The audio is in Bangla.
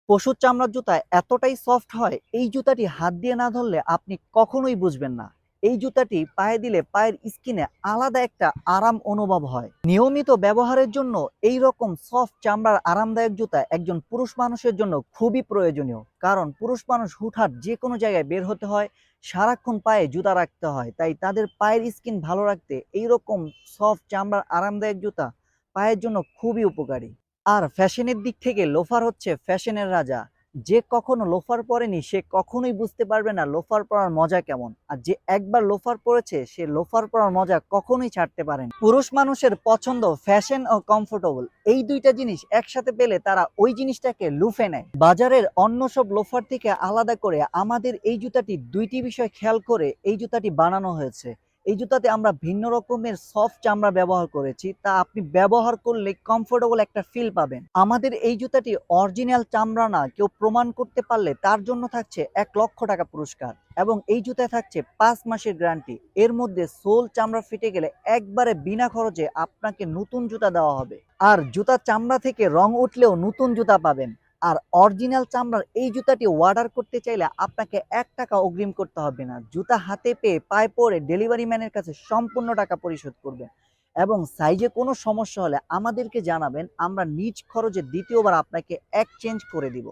পশুর চামড়ার জুতা এতটাই সফট হয়, এই জুতাটি হাত দিয়ে না ধরলে আপনি কখনোই বুঝবেন না। এই জুতাটি পায়ে দিলে পায়ের স্কিনে আলাদা একটা আরাম অনুভব হয়। নিয়মিত ব্যবহারের জন্য এই রকম সফট চামড়ার আরামদায়ক জুতা একজন পুরুষ মানুষের জন্য খুবই প্রয়োজনীয়। কারণ পুরুষ মানুষ হুটহাট যে কোনো জায়গায় বের হতে হয়, সারাক্ষণ পায়ে জুতা রাখতে হয়, তাই তাদের পায়ের স্কিন ভালো রাখতে এই রকম সফট চামড়ার আরামদায়ক জুতা পায়ের জন্য খুবই উপকারী। আর ফ্যাশনের দিক থেকে লোফার হচ্ছে ফ্যাশনের রাজা। যে কখনো লোফার পরেনি সে কখনোই বুঝতে পারবে না লোফার পরার মজা কেমন। আর যে একবার লোফার পরেছে সে লোফার পরার মজা কখনোই ছাড়তে পারে না। পুরুষ মানুষের পছন্দ ফ্যাশন ও কমফোর্টেবল, এই দুইটা জিনিস একসাথে পেলে তারা ওই জিনিসটাকে লুফে নেয়। বাজারের অন্য সব লোফার থেকে আলাদা করে আমাদের এই জুতাটি দুইটি বিষয় খেয়াল করে এই জুতাটি বানানো হয়েছে। এই জুতাতে আমরা ভিন্ন রকমের সফট চামড়া ব্যবহার করেছি, তা আপনি ব্যবহার করলে কমফোর্টেবল একটা ফিল পাবেন। আমাদের এই জুতাটি অরিজিনাল চামড়া না কেউ প্রমাণ করতে পারলে তার জন্য থাকছে 1,00,000 টাকা পুরস্কার, এবং এই জুতায় থাকছে 5 মাসের গ্যারান্টি। এর মধ্যে সোল চামড়া ফিটে গেলে একবারে বিনা খরচে আপনাকে নতুন জুতা দেওয়া হবে। আর জুতার চামড়া থেকে রং উঠলেও নতুন জুতা পাবেন। আর অরিজিনাল চামড়ার এই জুতাটি অর্ডার করতে চাইলে আপনাকে 1 টাকা অগ্রিম করতে হবে না। জুতা হাতে পেয়ে পায়ে পরে ডেলিভারি ম্যানের কাছে সম্পূর্ণ টাকা পরিশোধ করবেন। এবং সাইজে কোনো সমস্যা হলে আমাদেরকে জানাবেন, আমরা নিজ খরচে দ্বিতীয়বার আপনাকে এক্সচেঞ্জ করে দিব।